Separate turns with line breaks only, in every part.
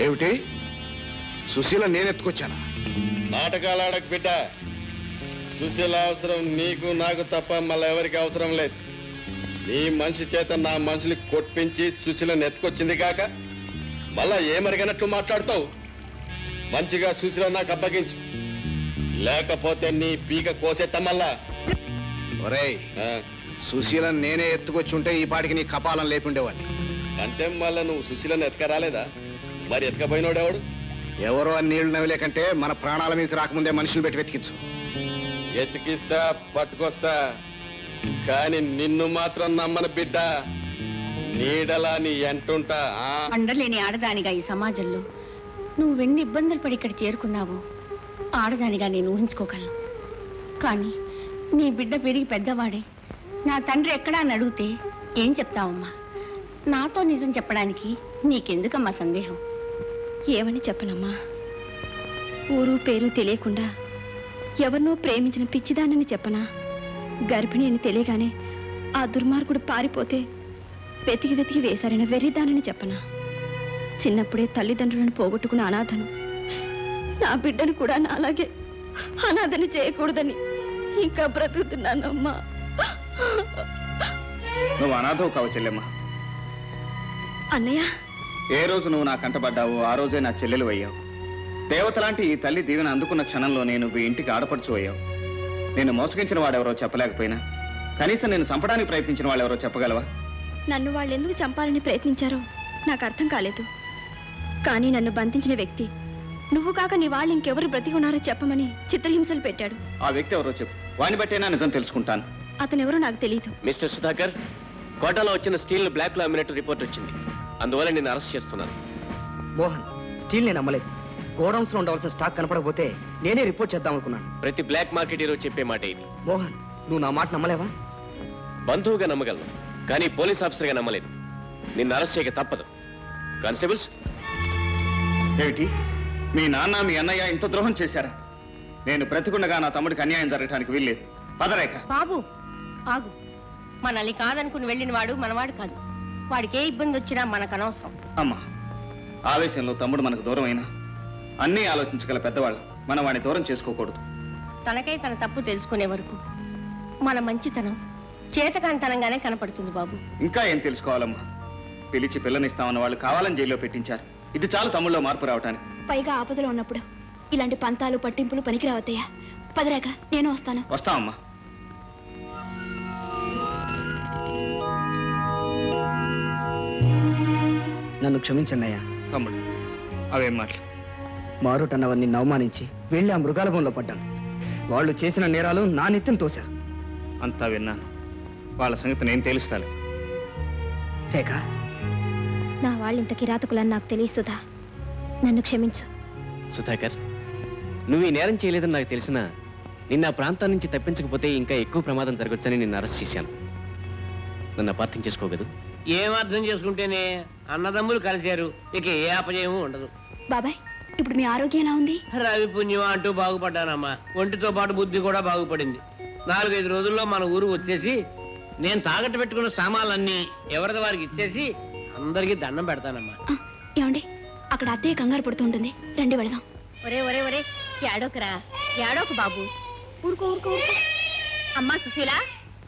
ఏమిటి? సుశీల నేనెత్తుకొచ్చానా?
నాటకాలు ఆడకు బిడ్డ. సుశీల అవసరం నీకు నాకు తప్ప మళ్ళీ ఎవరికి అవసరం లేదు. నీ మనిషి చేత నా మనుషులు కొట్టించి సుశీలను ఎత్తుకొచ్చింది కాక మళ్ళా ఏమరిగినట్లు మాట్లాడుతావు. మంచిగా సుశీల నాకు అప్పగించు, లేకపోతే నీ పీక కోసేత్తా మళ్ళా.
ఒరేయ్, సుశీల నేనే ఎత్తుకొచ్చి ఉంటే ఈ పాటికి నీ కపాలం లేకుండేవాడిని.
అంటే మళ్ళా నువ్వు సుశీలను ఎత్తుకరాలేదా? మరి ఎత్తుకపోయినోడెవడు?
ఎవరో అని నీళ్లు నవ్వలే కంటే మన ప్రాణాల మీదకి రాకముందే మనుషులు పెట్టి వెతికించు.
ఎతికిస్తా, పట్టుకొస్తా, కాని నిన్ను మాత్రం నమ్మను బిడ్డ. నీడలా నీ ఎంటుంటా.
అండలేని ఆడదానిగా ఈ సమాజంలో నువ్వెన్ని ఇబ్బందులు పడి ఇక్కడ చేరుకున్నావో ఆడదానిగా నేను ఊహించుకోగలను. కానీ నీ బిడ్డ పెరిగి పెద్దవాడే నా తండ్రి ఎక్కడా అని అడిగితే ఏం చెప్తావమ్మా? నాతో నిజం చెప్పడానికి నీకెందుకమ్మా సందేహం?
ఏమని చెప్పనమ్మా? ఊరు పేరు తెలియకుండా ఎవరినో ప్రేమించిన పిచ్చిదానని చెప్పనా? గర్భిణి అని తెలియగానే ఆ దుర్మార్గుడు పారిపోతే వెతికి వెతికి వేశారని వెర్రిదానని చెప్పనా? చిన్నప్పుడే తల్లిదండ్రులను పోగొట్టుకున్న అనాథను నా బిడ్డను కూడా నాలాగే అనాథని చేయకూడదని ఇంకా బ్రతుకుతున్నానమ్మా.
నువ్వు అనాథవు కావు చెల్లెమ్మా.
అన్నయ్య,
ఏ రోజు నువ్వు నా కంటపడ్డావో ఆ రోజే నా చెల్లెలు అయ్యావు. దేవతలాంటి ఈ తల్లి దీవెన అందుకున్న క్షణంలోనే నువ్వు ఇంటికి ఆడపడుచు అయ్యావు. నేను మోసగించిన వాడెవరో చెప్పలేకపోయినా కనీసం నేను చంపడానికి ప్రయత్నించిన వాళ్ళెవరో చెప్పగలవా?
నన్ను వాళ్ళు ఎందుకు చంపాలని ప్రయత్నించారో నాకు అర్థం కాలేదు. కానీ నన్ను బంధించిన వ్యక్తి నువ్వు కాక నీ వాళ్ళు ఇంకెవరు బ్రతికి ఉన్నారో చెప్పమని చిత్రహింసలు పెట్టాడు.
ఆ వ్యక్తి ఎవరో చెప్పు, వాడిని బట్టేనా నిజం తెలుసుకుంటాను.
అతనెవరో నాకు తెలియదు.
మిస్టర్ సుధాకర్, కోటలో వచ్చిన స్టీల్ బ్లాక్ లో అమ్మినట్టు రిపోర్ట్ వచ్చింది. అందువల్ల నేను అరెస్ట్ చేస్తున్నాను.
మోహన్, స్టీల్ నేను అమ్మలేదు. గోడౌన్స్ లో ఉండవలసిన స్టాక్ కనపడకపోతే నేనే రిపోర్ట్ చేద్దాం అనుకున్నాను.
ప్రతి బ్లాక్ మార్కెట్ హీరో చెప్పే మాట ఇది.
మోహన్, నువ్వు నా మాట నమ్మలేవా?
బంధువుగా నమ్మగలను, కానీ పోలీస్ ఆఫీసర్గా నమ్మలేదు. నిన్ను అరెస్ట్ చేయక తప్పదు. కానిస్టేబుల్స్.
ఏమిటి, మీ నాన్న మీ అన్నయ్య ఇంత ద్రోహం చేశారా? నేను బ్రతికుండగా నా తమ్ముడికి అన్యాయం జరగటానికి వీల్లేదు. పదరేఖ.
బాబు ఆగు. మనల్ని కాదనుకుని వెళ్ళిన వాడు మనవాడు కాదు. వాడికి ఏ ఇబ్బంది వచ్చినా మనకు అనవసరం.
అమ్మా, ఆవేశంలో తమ్ముడు మనకు దూరం అయినా అన్నీ ఆలోచించగల పెద్దవాళ్ళు మనం వాడిని దూరం చేసుకోకూడదు.
తనకై తన తప్పు తెలుసుకునే వరకు మన మంచితనం చేతకాంతనంగానే కనపడుతుంది బాబు.
ఇంకా ఏం తెలుసుకోవాలమ్మా? పిలిచి పిల్లనిస్తామన్న వాళ్ళు కావాలని జైల్లో పెట్టించారు. ఇది చాలు తమ్ముళ్ళలో మార్పు రావటానికి.
పైగా ఆపదలో ఉన్నప్పుడు ఇలాంటి పంతాలు పట్టింపులు పనికిరావద్దయ్యా. పదరాక నేను వస్తాను.
వస్తామమ్మా.
నన్ను క్షమించండి అయ్యా.
తమ్ముడు, అవేం మాటలు?
మారుటన్నవన్నీ అవమానించి వెళ్ళి ఆ మృగాల బొమ్మలో పడ్డాను. వాళ్ళు చేసిన నేరాలు నా నెత్తిని తోశారు.
అంతా విన్నాను. వాళ్ళ సంగతి నేను తెలుస్తాను.
రేఖ,
నా వాళ్ళింత కిరాతకులని నాకు తెలియదు సుధా. నన్ను క్షమించు.
సుధాకర్, నువ్వు ఈ నేరం చేయలేదని నాకు తెలిసినా నిన్న ఆ ప్రాంతం నుంచి తప్పించకపోతే ఇంకా ఎక్కువ ప్రమాదం జరగొచ్చని నిన్ను అరెస్ట్ చేశాను. నన్ను అపార్థం చేసుకోగదు.
ఏం అర్థం చేసుకుంటేనే అన్నదమ్ములు కలిశారు, ఇక ఏ అపజయము ఉండదు.
బాబాయ్, ఇప్పుడు మీ ఆరోగ్యం ఎలా ఉంది?
రవి పుణ్యమా అంటూ బాగుపడ్డానమ్మా. ఒంటితో పాటు బుద్ధి కూడా బాగుపడింది. 4-5 రోజుల్లో మన ఊరు వచ్చేసి నేను తాకట్టు పెట్టుకున్న సామాన్లన్నీ ఎవరిది వారికి ఇచ్చేసి అందరికీ దండం పెడతానమ్మా.
ఏమండి, అక్కడ అత్తయ్య కంగారు పడుతుంటుంది. రండి వెళదాం.
ఒరే ఒరే ఒరే, ఏడోకరా, ఏడోకు బాబు. ఊరుకో ఊరుకో ఊరుకో. అమ్మా సుశీల,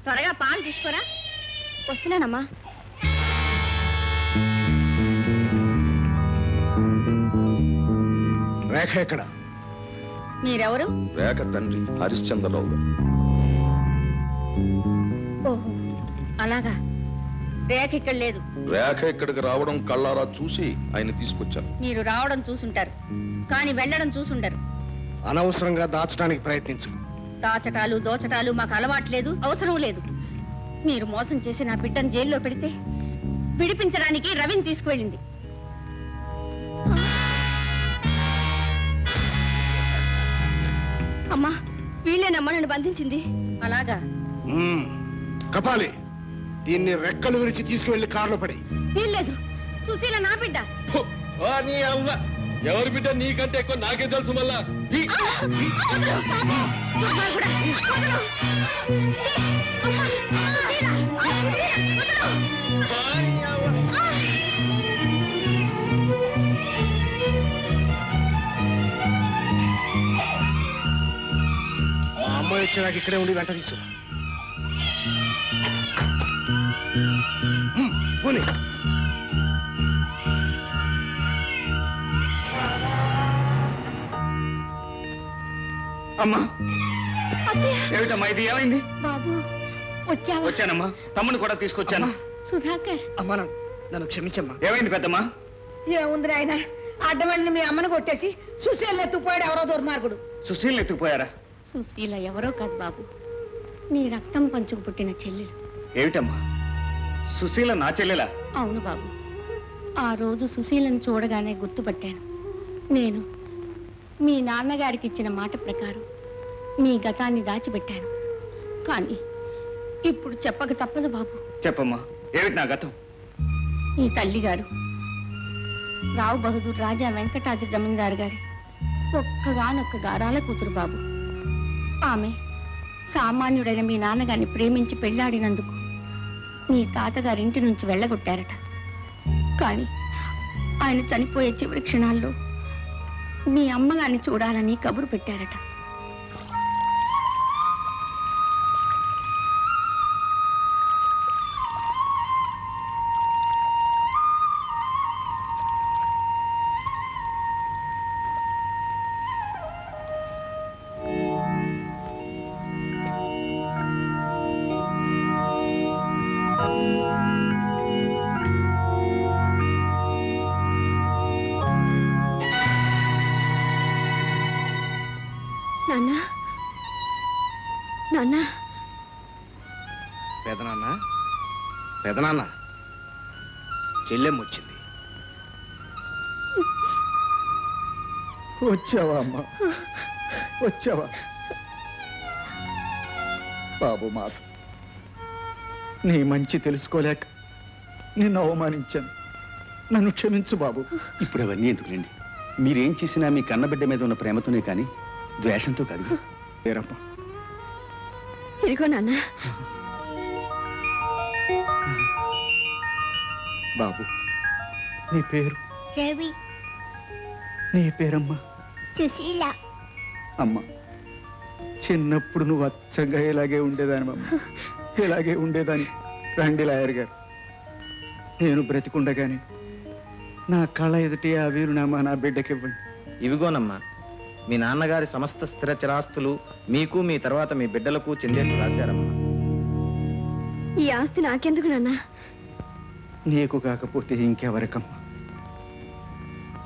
త్వరగా పాలు తీసుకోరా.
వస్తున్నానమ్మా.
రేఖ ఎక్కడ?
మీరెవరు?
రేఖ తండ్రి హరిశ్చంద్రరావు గారు.
ఓహో, అలాగా. రేఖ ఇక్కడ లేదు.
రేఖ ఇక్కడికి రావడం కళ్ళారా చూసి ఆయన తీసుకొచ్చాను.
మీరు రావడం చూసుంటారు, కానీ వెళ్ళడం చూసుండరు.
అనవసరంగా దాచడానికి ప్రయత్నించు.
దాచటాలు దోచటాలు మాకు అలవాటు లేదు, అవసరం లేదు. మీరు మోసం చేసి నా బిడ్డను జైల్లో పెడితే విడిపించడానికి రవిని తీసుకువెళ్ళింది.
అమ్మా, వీళ్ళేనమ్మా నన్ను బంధించింది.
అలాగా?
కపాలి, దీన్ని రెక్కలు విరిచి తీసుకువెళ్లి కారులో పడి.
వీల్లేదు, సుశీల నా బిడ్డ.
ఎవరి బిడ్డ నీకంటే ఎక్కువ నాకే తెలుసు. మళ్ళా
వచ్చేదాకా ఇక్కడే ఉండి వెంట తీసు పోనీ.
అమ్మా ఏమిటమ్మా ఇది ఏమైంది?
బాబు వచ్చావా?
వచ్చానమ్మా, తమ్ముని కూడా తీసుకొచ్చాను.
సుధాకర్,
అమ్మా నన్ను క్షమించమ్మా.
ఏమైంది పెద్దమ్మా?
ఏముంది ఆయన అడ్డమల్ని మీ అమ్మను కొట్టేసి సుశీల్ ఎత్తుకుపోయాడు ఎవరో దుర్మార్గుడు.
సుశీల్ని ఎత్తుకుపోయారా?
సుశీల ఎవరో కాదు బాబు, నీ రక్తం పంచుకు పుట్టిన చెల్లెలు.
ఏమిటమ్మా, సుశీల నా చెల్లెలా?
అవును బాబు, ఆ రోజు సుశీలను చూడగానే గుర్తుపట్టాను. నేను మీ నాన్నగారికి ఇచ్చిన మాట ప్రకారం మీ గతాన్ని దాచిపెట్టాను. కానీ ఇప్పుడు చెప్పక తప్పదు బాబు.
చెప్పమ్మా, ఏమిటి నా గతం?
నీ తల్లిగారు రావు బహదూర్ రాజా వెంకటాద్రి జమీందారు గారి ఒక్కగానొక్క గారాల కూతురు బాబు. ఆమె సామాన్యుడైన మీ నాన్నగారిని ప్రేమించి పెళ్లాడినందుకు మీ తాతగారింటి నుంచి వెళ్ళగొట్టారట. కానీ ఆయన చనిపోయే చివరి క్షణాల్లో మీ అమ్మగారిని చూడాలని కబురు పెట్టారట.
నాన్న నాన్న
పెదనాన్న, పెదనాన్న, చెల్లెమ్మ వచ్చింది.
వచ్చావా అమ్మా, వచ్చావా? బాబు మాత, నీ మంచి తెలుసుకోలేక నిన్ను అవమానించాను, నన్ను క్షమించు బాబు.
ఇప్పుడు అవన్నీ ఎందుకులేండి. మీరేం చేసినా మీ కన్నబిడ్డ మీద ఉన్న ప్రేమతోనే కానీ ద్వేషంతో కాదు.
లేరమ్మా.
ఇదిగో నాన్న.
బాబు, నీ పేరు?
రవి.
నీ పేరమ్మా?
సుశీల.
అమ్మా, చిన్నప్పుడు నువ్వు అచ్చంగా ఇలాగే ఉండేదాని అమ్మ, ఇలాగే ఉండేదాన్ని. రండి లాయర్ గారు, నేను బ్రతికుండగానే నా కళ్ళ ఎదుటి ఆ వీరునామా నా బిడ్డకి ఇవ్వండి.
ఇవిగోనమ్మా, మీ నాన్నగారి సమస్త స్థిర చిరాస్తులు మీకు మీ తర్వాత మీ బిడ్డలకు చెందేట్టు రాశారమ్మా.
ఈ ఆస్తి నాకెందుకు నాన్న?
నీకు కాకపోతే ఇంకెవరికమ్మా?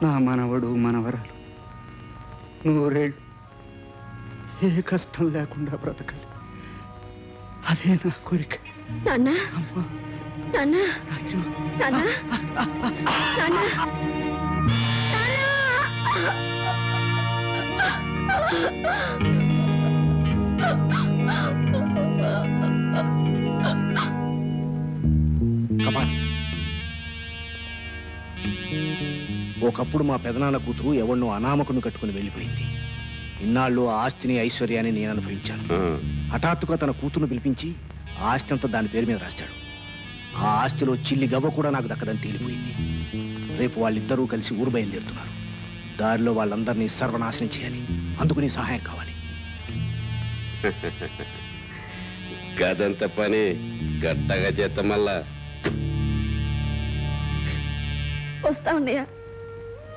నా మనవడు మనవరాలు నూరేళ్ళు ఏ కష్టం లేకుండా బ్రతకాలి, అదే నా కోరిక.
నాన్న
అమ్మా,
నాన్న
రాజు.
నాన్న నాన్న
కమాన్. ఒకప్పుడు మా పెదనాన్న కూతురు ఎవరినో అనామకును కట్టుకుని వెళ్ళిపోయింది. ఇన్నాళ్ళు ఆ ఆస్తిని ఐశ్వర్యాన్ని నేను అనుభవించాను. హఠాత్తుగా తన కూతురును పిలిపించి ఆ ఆస్తి అంతా దాని పేరు మీద రాశాడు. ఆ ఆస్తిలో చిల్లి గవ్వ కూడా నాకు దక్కదని తేలిపోయింది. రేపు వాళ్ళిద్దరూ కలిసి ఊరు బయలుదేరుతున్నారు. దారిలో వాళ్ళందరినీ సర్వనాశనం చేయాలి. అందుకు నీ సహాయం కావాలి.
గదంత పని గట్టగా చేత మళ్ళా
వస్తా ఉన్నాయా?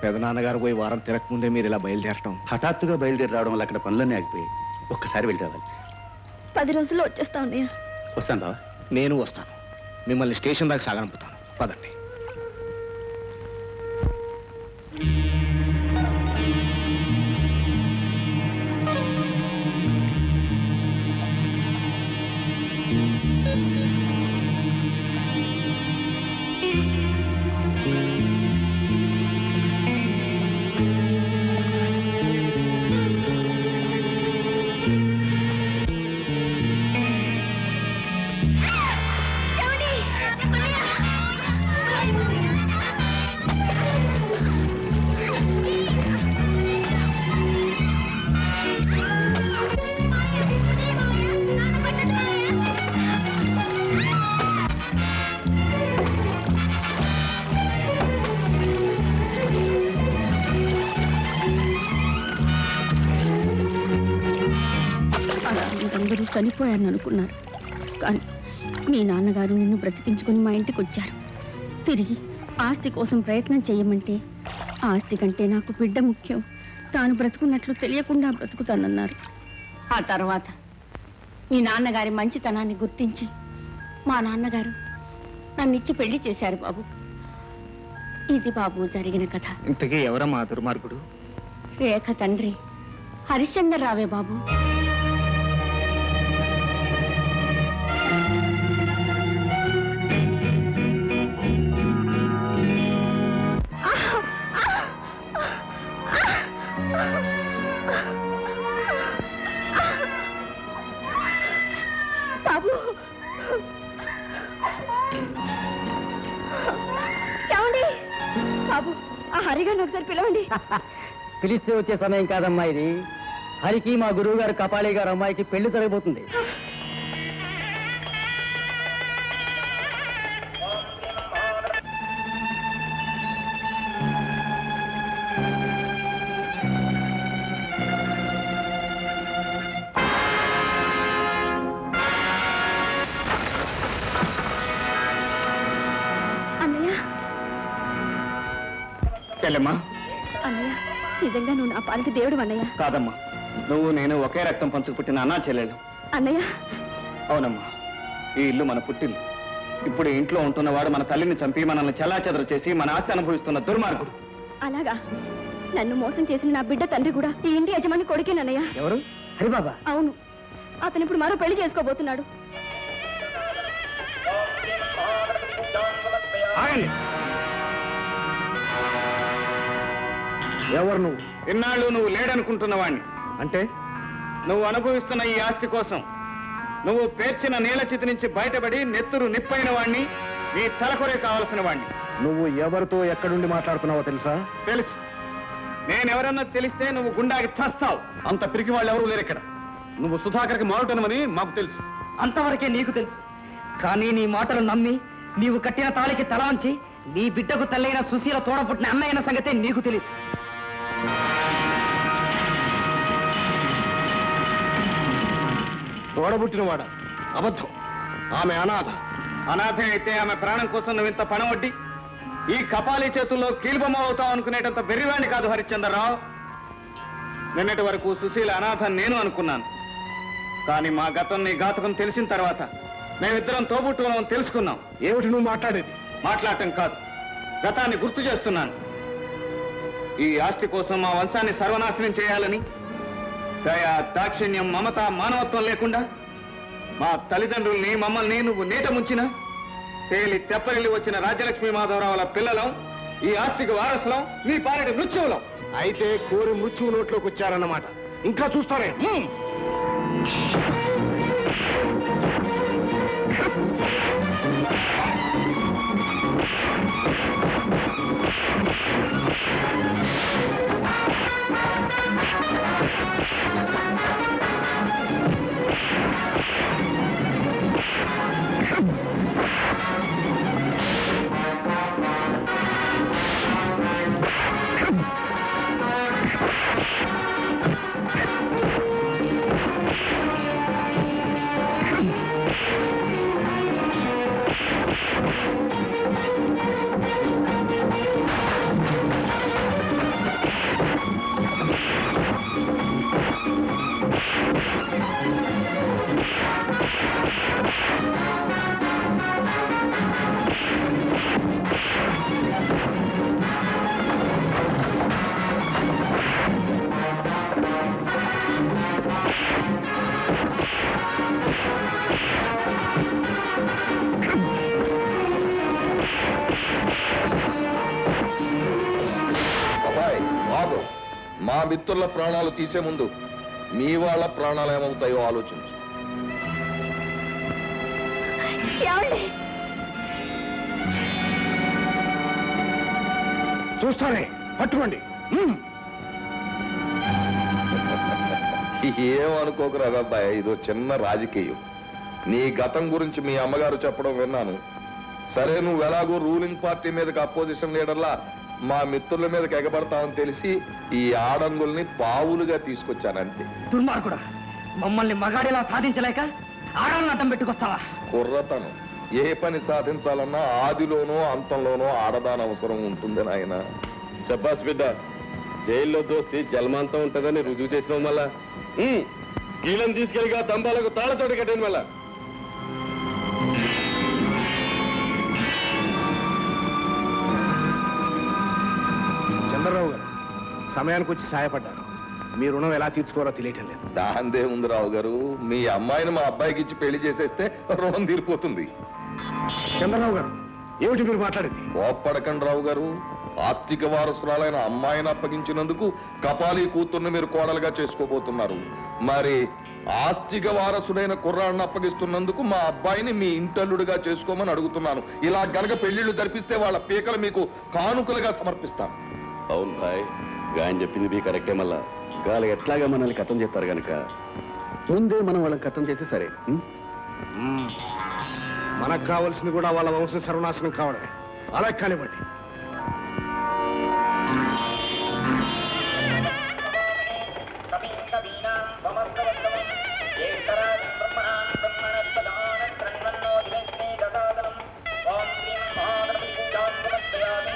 పెదనాన్నగారు పోయి వారం తిరగకముందే మీరు ఇలా బయలుదేరటం.
హఠాత్తుగా బయలుదేరి రావడం వల్ల అక్కడ పనులన్నీ ఆగిపోయాయి. ఒక్కసారి వెళ్ళి రావాలి.
10 రోజుల్లో వచ్చేస్తా ఉన్నాయా?
వస్తాను బావా.
నేను వస్తాను. మిమ్మల్ని స్టేషన్ దాకా సాగనంపుతాను. పదండి.
అందరూ చనిపోయారని అనుకున్నారు. కానీ మీ నాన్నగారు నిన్ను బ్రతికించుకుని మా ఇంటికి వచ్చారు. తిరిగి ఆస్తి కోసం ప్రయత్నం చేయమంటే ఆస్తి కంటే నాకు బిడ్డ ముఖ్యం, తాను బ్రతుకున్నట్లు తెలియకుండా బ్రతుకుతానన్నారు. ఆ తర్వాత మీ నాన్నగారి మంచితనాన్ని గుర్తించి మా నాన్నగారు నన్నిచ్చి పెళ్లి చేశారు బాబు. ఇది బాబు జరిగిన కథ.
ఇంతకీ ఎవరమ్మా దుర్మార్గుడు?
రేఖ తండ్రి హరిశ్చంద్రరావే బాబు.
బాబు ఏమండి? బాబు ఆ హరిగారిని ఒకసారి పిలవండి.
పిలిస్తే వచ్చే సమయం కాదమ్మా ఇది. హరికి మా గురువు గారు కపాళి గారు అమ్మాయికి పెళ్లి జరగబోతుంది.
అన్నయ్య
చెల్లెమ్మా.
అన్నయ్య నిజంగా నువ్వు నా పాలిటి దేవుడు అన్నయ్య.
కాదమ్మా, నువ్వు నేను ఒకే రక్తం పంచుకు పుట్టిన అన్నా చెల్లెలు.
అన్నయ్య
అవునమ్మా, ఈ ఇల్లు మన పుట్టిల్లు. ఇప్పుడు ఇంట్లో ఉంటున్నవాడు మన తల్లిని చంపి మనల్ని చెల్లాచెదరు చేసి మన ఆస్తి అనుభవిస్తున్న దుర్మార్గుడు.
అలాగా? నన్ను మోసం చేసిన నా బిడ్డ తండ్రి కూడా ఈ ఇంటి యజమాని కొడుకేనన్నయ్య.
ఎవరు? హరిబాబా?
అవును, అతను ఇప్పుడు మరో పెళ్లి చేసుకోబోతున్నాడు.
ఎవరు నువ్వు? ఇన్నాళ్ళు నువ్వు లేడనుకుంటున్నవాణ్ణి. అంటే నువ్వు అనుభవిస్తున్న ఈ ఆస్తి కోసం నువ్వు పేర్చిన నీళ్ల చితి నుంచి బయటపడి నెత్తురు నిప్పైన వాణ్ణి, నీ తలకొరే కావలసిన వాణ్ణి.
నువ్వు ఎవరితో ఎక్కడుండి మాట్లాడుతున్నావో తెలుసా?
తెలుసు. నేనెవరన్నా తెలిస్తే నువ్వు గుండాకి చస్తావు. అంత పిరికి వాళ్ళు ఎవరూ లేరు ఇక్కడ. నువ్వు సుధాకర్కి మారుటనమని మాకు తెలుసు.
అంతవరకే నీకు తెలుసు. కానీ నీ మాటలు నమ్మి నీవు కట్టిన తాళికి తల వంచి నీ బిడ్డకు తల్లైన సుశీల తోడపుట్టిన అన్నయ్యన సంగతే నీకు తెలియదు.
తోడబుట్టినవాడా? అబద్ధం. ఆమె అనాథ.
అనాథే అయితే ఆమె ప్రాణం కోసం నువ్వు ఇంత పణవడ్డి ఈ కపాలి చేతుల్లో కీలుబొమ్మ అవుతావు అనుకునేటంత వెర్రివాణ్ణి కాదు హరిశ్చంద్రరావు. నిన్నటి వరకు సుశీల అనాథ నేను అనుకున్నాను. కానీ మా గతం నీ ఘాతకం తెలిసిన తర్వాత మేమిద్దరం తోబుట్టుకున్నాం తెలుసుకున్నాం.
ఏమిటి నువ్వు మాట్లాడేది?
మాట్లాడటం కాదు, గతాన్ని గుర్తు చేస్తున్నాను. ఈ ఆస్తి కోసం మా వంశాన్ని సర్వనాశనం చేయాలని దయ, దాక్షిణ్యం, మమత, మానవత్వం లేకుండా మా తల్లిదండ్రుల్ని మమ్మల్ని నువ్వు నీట ముంచిన తేలి తెప్పరిల్లి వచ్చిన రాజ్యలక్ష్మి మాధవరావుల పిల్లలం, ఈ ఆస్తికి వారసులం, నీ పాలటి మృత్యువులం.
అయితే కోరి మృత్యువు నోట్లోకి వచ్చారన్నమాట. ఇంకా చూస్తారే.
మా మిత్రుల ప్రాణాలు తీసే ముందు మీ వాళ్ళ ప్రాణాలు ఏమవుతాయో ఆలోచించు.
చూస్తానే, పట్టుకోండి.
ఏమనుకోకు రాబాయ్, ఇదో చిన్న రాజకీయం. నీ గతం గురించి మీ అమ్మగారు చెప్పడం విన్నాను. సరే, నువ్వు ఎలాగో రూలింగ్ పార్టీ మీదకి అపోజిషన్ లీడర్లా మా మిత్రుల మీదకి ఎగబడతామని తెలిసి ఈ ఆడంగుల్ని పావులుగా తీసుకొచ్చానంతే.
దుర్మార్గుడా, మమ్మల్ని మగాడిలా సాధించలేక ఆడాలను అడ్డం పెట్టుకొస్తావా?
కుర్రతనం ఏ పని సాధించాలన్నా ఆదిలోనో అంతంలోనో ఆడదాని అవసరం ఉంటుంది నాయన.
చెప్పాస్ బిడ్డ, జైల్లో దోస్తి జన్మాంతం ఉంటుందని రుజువు చేసిన మళ్ళా గీలను తీసుకెళ్ళిగా తంబాలకు తాళతోటి కట్టాను మళ్ళా.
చంద్రరావు గారు సమయానికి వచ్చి సహాయపడ్డారు. మీ రుణం ఎలా తీర్చుకోవాలో తెలియటం లేదు.
దాందే ఉంది రావు గారు, మీ అమ్మాయిని మా అబ్బాయికి ఇచ్చి పెళ్లి చేసేస్తే రుణం తీరిపోతుంది.
చంద్రరావు గారు ఏమిటి మీరు మాట్లాడింది?
కోప్పడకండి రావు గారు, ఆస్తిక వారసురాలైన అమ్మాయిని అప్పగించినందుకు కపాలి కూతుర్ని మీరు కోడలుగా చేసుకోబోతున్నారు. మరి ఆస్తిక వారసుడైన కుర్రాడిని అప్పగిస్తున్నందుకు మా అబ్బాయిని మీ ఇంటల్లుడిగా చేసుకోమని అడుగుతున్నాను. ఇలా గనక పెళ్లిళ్ళు జరిపిస్తే వాళ్ళ పీకలు మీకు కానుకలుగా సమర్పిస్తాను.
అవును భాయ్, గాయని చెప్పింది మీ కరెక్టే. మళ్ళా గాలి ఎట్లాగా మనల్ని కథం చేస్తారు కనుక ముందే మనం వాళ్ళని కథం చేస్తే సరే.
మనకు కావాల్సింది కూడా వాళ్ళ వంశం సర్వనాశనం కావడమే. అలా కానివ్వండి.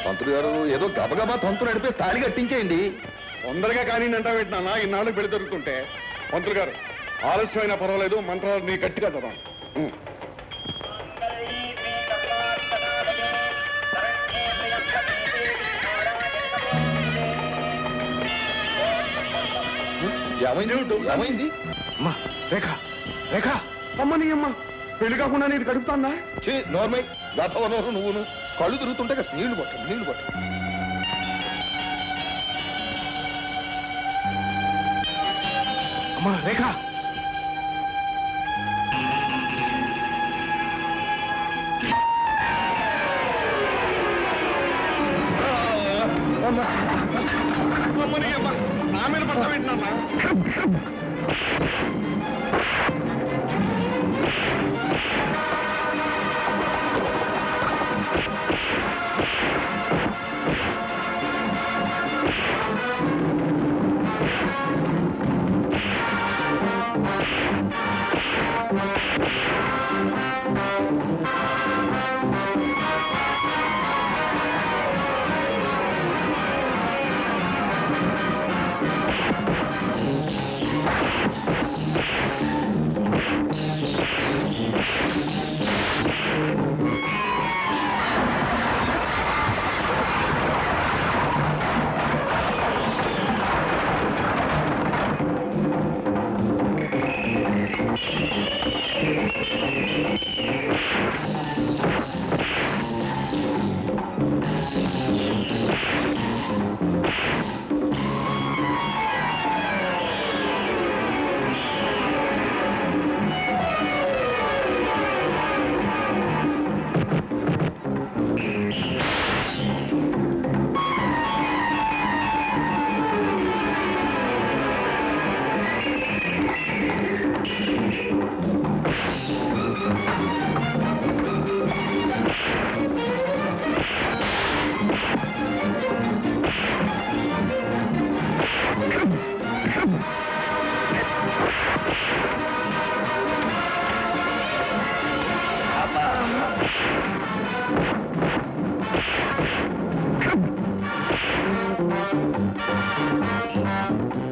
మంత్రి గారు ఏదో గబగబా తంతు నడిపే తాళి కట్టించేయండి.
తొందరగా కానీ అంటా పెట్టినా ఇన్నాళ్ళు పెళ్లి జరుగుతుంటే. మంత్రి గారు ఆలస్యమైనా పర్వాలేదు, మంత్రాలు నీ గట్టిగా చదవండి.
ఏమైంది?
అమ్మా రేఖ, రేఖ అమ్మని అమ్మ పెళ్లి కాకుండా ఇది గడుపుతాందా?
నోర్మై గతవనోరు నువ్వును కళ్ళు తిరుగుతుంటే నీళ్లు పట్టు, నీళ్లు పట్టు.
అమ్మా రేఖ,
అమ్మని అమ్మ నా మీద పడతా పెట్టినా.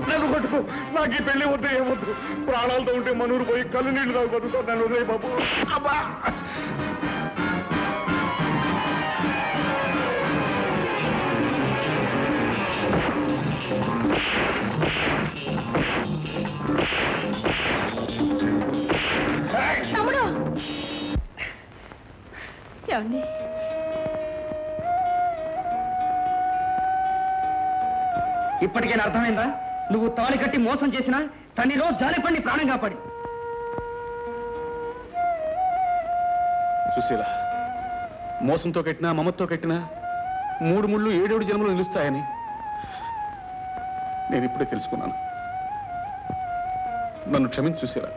నన్ను పట్టుకో, నాకు ఈ పెళ్లి వద్దు, ఏమొద్దు. ప్రాణాలతో ఉంటే మనూరు పోయి కళ్ళు నీళ్లు తాగు బతుకుతాను. నన్ను వదిలే బాబు. అబ్బా
తమ్ముడు ఏమండి?
ఇప్పటికైనా అర్థమైందా? నువ్వు తాళి కట్టి మోసం చేసినా తన్నిలో జాలిపడి ప్రాణం కాపాడి.
సుశీల, మోసంతో కట్టినా మమతో కట్టినా 3 ముళ్ళు 7 జన్మలు నిలుస్తాయని నేను ఇప్పుడే తెలుసుకున్నాను. నన్ను క్షమించు సుశీల.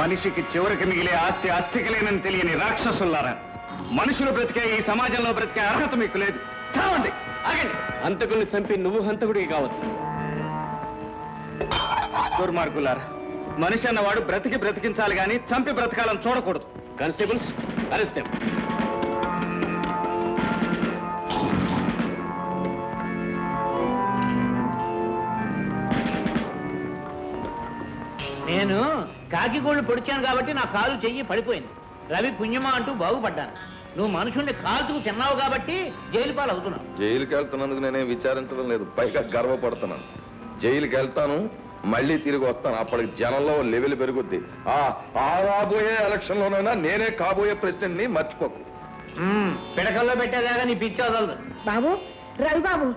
మనిషికి చివరికి మిగిలే ఆస్తి ఆస్తికి లేనని తెలియని రాక్షసులారా, మనుషులు బ్రతికే ఈ సమాజంలో బ్రతికే అర్హత మీకు లేదు. చావండి, ఆగండి.
హంతకుల్ని చంపి నువ్వు హంతకుడికి కావచ్చు.
దుర్మార్గులారా, మనిషి అన్నవాడు బ్రతికించాలి కానీ చంపి బ్రతకాలని చూడకూడదు.
Constables arrest them.
నేను కాకిగోళ్ళు పొడిచాను కాబట్టి నా కాలు చెయ్యి పడిపోయింది. రవి పుణ్యమా అంటూ బాగుపడ్డాను. నువ్వు మనుషుల్ని కాల్చుకు తిన్నావు కాబట్టి జైలు పాలు అవుతున్నావు.
జైలుకి వెళ్తున్నందుకు నేనేం విచారించడం లేదు, పైగా గర్వపడుతున్నాను. జైలుకి వెళ్తాను, మళ్ళీ తిరిగి వస్తాను. అప్పటికి జనంలో లెవెల్ పెరుగుద్ది. ఆ రాబోయే ఎలక్షన్ లోనైనా నేనే కాబోయే ప్రెసిడెంట్ ని మర్చిపోకు.
పిడకల్లో పెట్టేదాకా నీ పిచ్చి వదలదు.
బాబు రవి బాబు,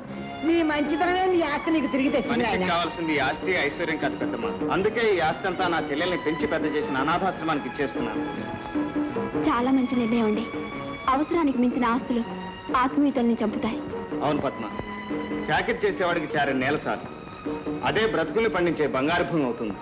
నీ మంచితనమే నీ ఆస్తి నీకు తిరిగి తెచ్చింది
మనిషికి
ఆయన.
కావాల్సింది ఆస్తి ఐశ్వర్యం కాదు పెద్దమ్మ. అందుకే ఈ ఆస్తి అంతా నా చెల్లెల్ని పెంచి పెద్ద చేసిన అనాథాశ్రమానికి ఇచ్చేస్తున్నాను.
చాలా మంచి నిర్ణయం అండి. అవసరానికి మించిన ఆస్తులు ఆత్మీయతల్ని చంపుతాయి.
అవును పద్మ, చాకిరి చేసేవాడికి 4 నేల చాలు. అదే బ్రతుకుల్ని పండించే బంగారు భూమి అవుతుంది.